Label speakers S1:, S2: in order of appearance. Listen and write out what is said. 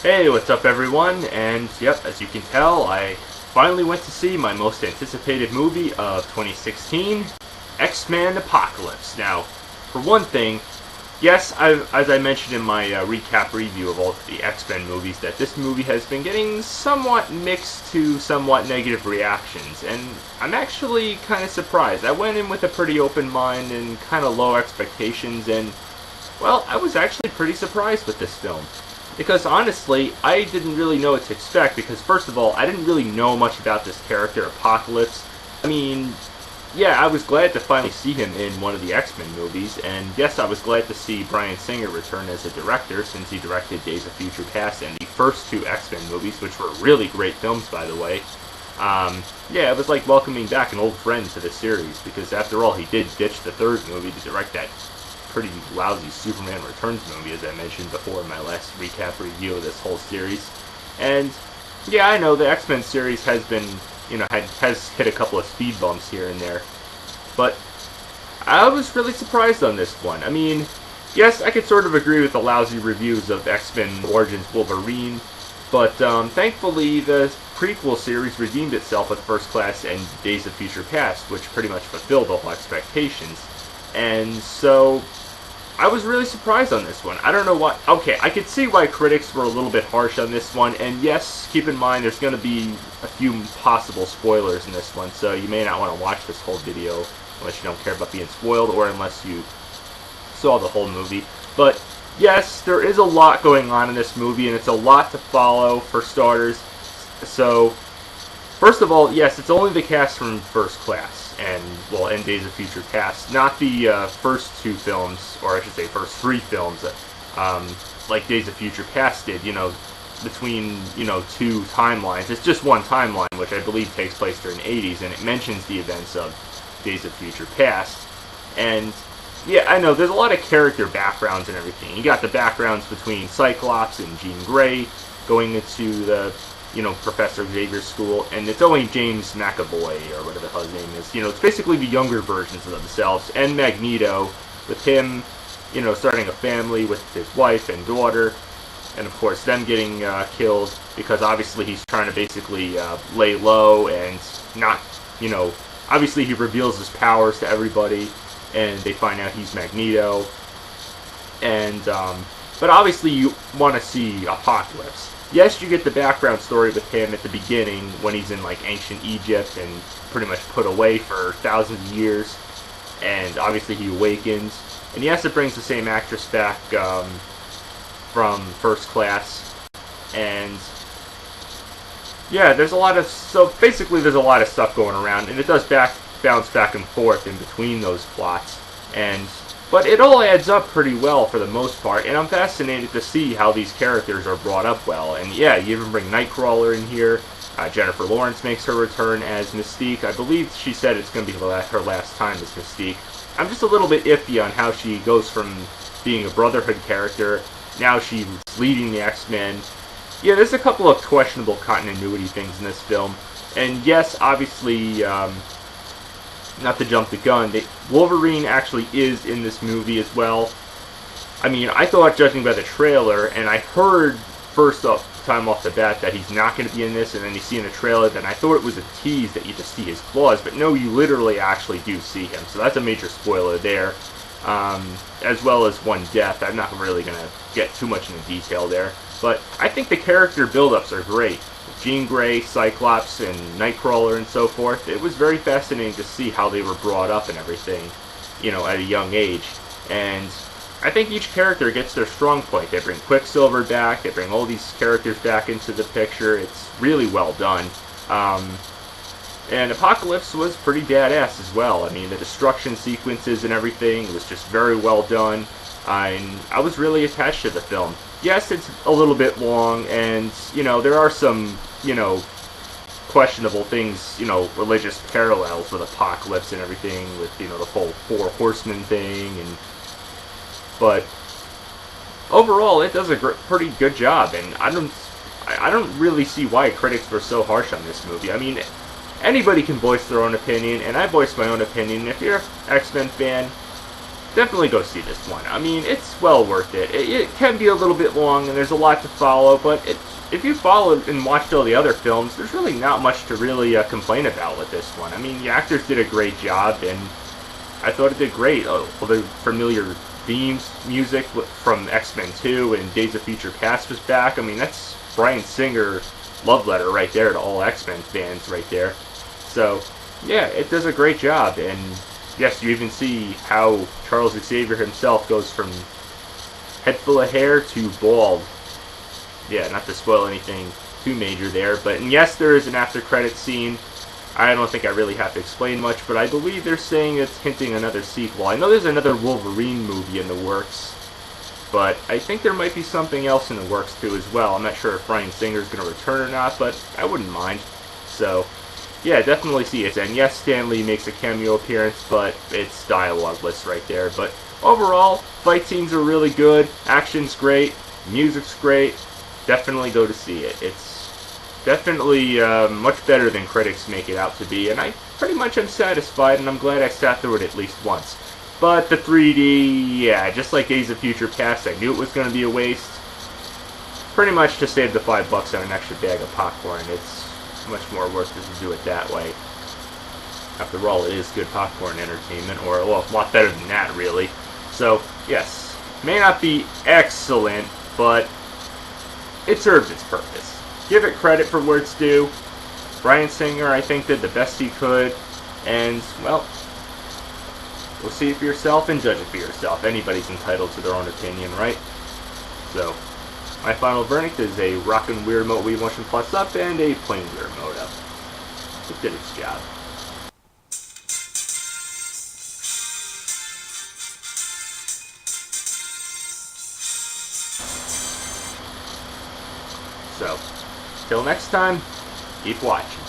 S1: Hey, what's up everyone? And yep, as you can tell, I finally went to see my most anticipated movie of 2016, X-Men Apocalypse. Now, for one thing, yes, as I mentioned in my recap review of all the X-Men movies, that this movie has been getting somewhat mixed to somewhat negative reactions, and I'm actually kind of surprised. I went in with a pretty open mind and kind of low expectations, and, well, I was actually pretty surprised with this film. Because honestly, I didn't really know what to expect, because first of all, I didn't really know much about this character, Apocalypse. I mean, yeah, I was glad to finally see him in one of the X-Men movies, and yes, I was glad to see Bryan Singer return as a director, since he directed Days of Future Past and the first two X-Men movies, which were really great films, by the way. Yeah, it was like welcoming back an old friend to the series, because after all, he did ditch the third movie to direct that pretty lousy Superman Returns movie, as I mentioned before in my last recap review of this whole series. And yeah, I know the X-Men series has been, has hit a couple of speed bumps here and there, but I was really surprised on this one. I mean, yes, I could sort of agree with the lousy reviews of X-Men Origins Wolverine, but thankfully the prequel series redeemed itself with First Class and Days of Future Past, which pretty much fulfilled all expectations. And so I was really surprised on this one. I don't know why. Okay, I could see why critics were a little bit harsh on this one, and yes, keep in mind there's going to be a few possible spoilers in this one, so you may not want to watch this whole video unless you don't care about being spoiled, or unless you saw the whole movie. But yes, there is a lot going on in this movie, and it's a lot to follow, for starters. So, first of all, yes, it's only the cast from First Class and Days of Future Past, not the first two films, or I should say first three films, like Days of Future Past did, between, two timelines. It's just one timeline, which I believe takes place during the 80s, and it mentions the events of Days of Future Past. And, yeah, I know, there's a lot of character backgrounds and everything. You got the backgrounds between Cyclops and Jean Grey, going into the Professor Xavier's school, and it's only James McAvoy, or whatever the hell his name is. It's basically the younger versions of themselves, and Magneto, with him, starting a family with his wife and daughter, and of course them getting killed, because obviously he's trying to basically lay low, and not, obviously he reveals his powers to everybody, and they find out he's Magneto, and, but obviously you want to see Apocalypse. Yes, you get the background story with him at the beginning, when he's in, ancient Egypt and pretty much put away for thousands of years, and obviously he awakens. And yes, it brings the same actress back from First Class, and yeah, there's a lot of stuff going around, and it does bounce back and forth in between those plots, but it all adds up pretty well for the most part, and I'm fascinated to see how these characters are brought up well. And yeah, you even bring Nightcrawler in here. Jennifer Lawrence makes her return as Mystique. I believe she said it's going to be her last time as Mystique. I'm just a little bit iffy on how she goes from being a Brotherhood character, now she's leading the X-Men. Yeah, there's a couple of questionable continuity things in this film. And yes, obviously, not to jump the gun, Wolverine actually is in this movie as well. I mean, I thought, judging by the trailer, and I heard first time off the bat that he's not going to be in this, and then you see in the trailer, then I thought it was a tease that you just see his claws, but no, you literally actually do see him, so that's a major spoiler there. As well as one death. I'm not really going to get too much into detail there, but I think the character build-ups are great. Jean Grey, Cyclops, and Nightcrawler, and so forth. It was very fascinating to see how they were brought up and everything, at a young age. And I think each character gets their strong point. They bring Quicksilver back, they bring all these characters back into the picture. It's really well done. And Apocalypse was pretty badass as well. I mean, the destruction sequences and everything was just very well done. And I was really attached to the film. Yes, it's a little bit long, and, there are some, questionable things, religious parallels with Apocalypse and everything, with, the whole Four Horsemen thing, but overall, it does a pretty good job, and I don't really see why critics were so harsh on this movie. I mean, anybody can voice their own opinion, and I voiced my own opinion. If you're an X-Men fan, definitely go see this one. I mean, it's well worth it. It can be a little bit long, and there's a lot to follow, but if you followed and watched all the other films, there's really not much to really complain about with this one. I mean, the actors did a great job, and I thought it did great. All the familiar themes, music from X-Men 2 and Days of Future Past was back. I mean, that's Bryan Singer love letter right there to all X-Men fans right there. So, yeah, it does a great job, and yes, you even see how Charles Xavier himself goes from head full of hair to bald. Yeah, not to spoil anything too major there, but and yes, there is an after credit scene. I don't think I really have to explain much, but I believe they're saying it's hinting another sequel. I know there's another Wolverine movie in the works, but I think there might be something else in the works too as well. I'm not sure if Bryan Singer's going to return or not, but I wouldn't mind. So, yeah, definitely see it. And yes, Stan Lee makes a cameo appearance, but it's dialogueless right there. But overall, fight scenes are really good, action's great, music's great. Definitely go to see it. It's definitely much better than critics make it out to be, and I pretty much am satisfied, and I'm glad I sat through it at least once. But the 3D, yeah, just like Days of Future Past, I knew it was going to be a waste. Pretty much to save the $5 on an extra bag of popcorn. It's much more worth it to do it that way. After all, it is good popcorn entertainment, or well, a lot better than that, really. So, yes, may not be excellent, but it serves its purpose. Give it credit for where it's due. Bryan Singer, I think, did the best he could, and, well, we'll see it for yourself and judge it for yourself. Anybody's entitled to their own opinion, right? So, my final verdict is a rockin' weird mode Wii Motion Plus up and a plain weird mode up. It did its job. So, till next time, keep watching.